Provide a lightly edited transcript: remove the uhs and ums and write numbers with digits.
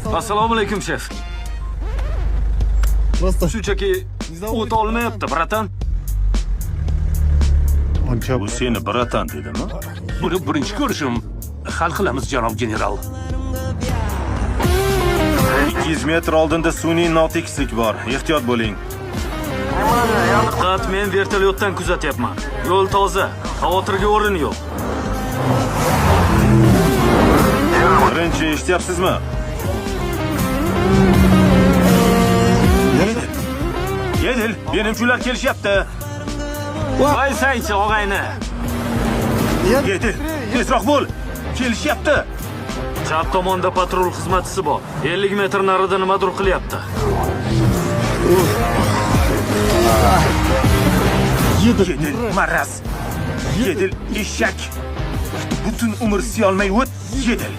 Assalomu alaykum, shef. Shunchaki o't olmayapti, bratan. Bu seni bratan dedimi? Buni birinchi ko'rishim. Hal qilamiz, janob general. 200 metr oldinda sun'iy notekislik bor. Ehtiyot bo'ling. Diqqat, men vertolyotdan kuzatyapman. Yo'l toza, xavotirga o'rin yo'q. Birinchi eshityapsizmi? Yedil, menimcha kelishyapti. Voy saychi og'ayni. Yedil, tezroq bo'l. Kelishyapti. Chap tomonda patrul xizmatchisi bor. 50 metr narida nimadir qilyapti. Yedil, maraz. Yedil, eshak. Butun umr siyolmay o't, yedil.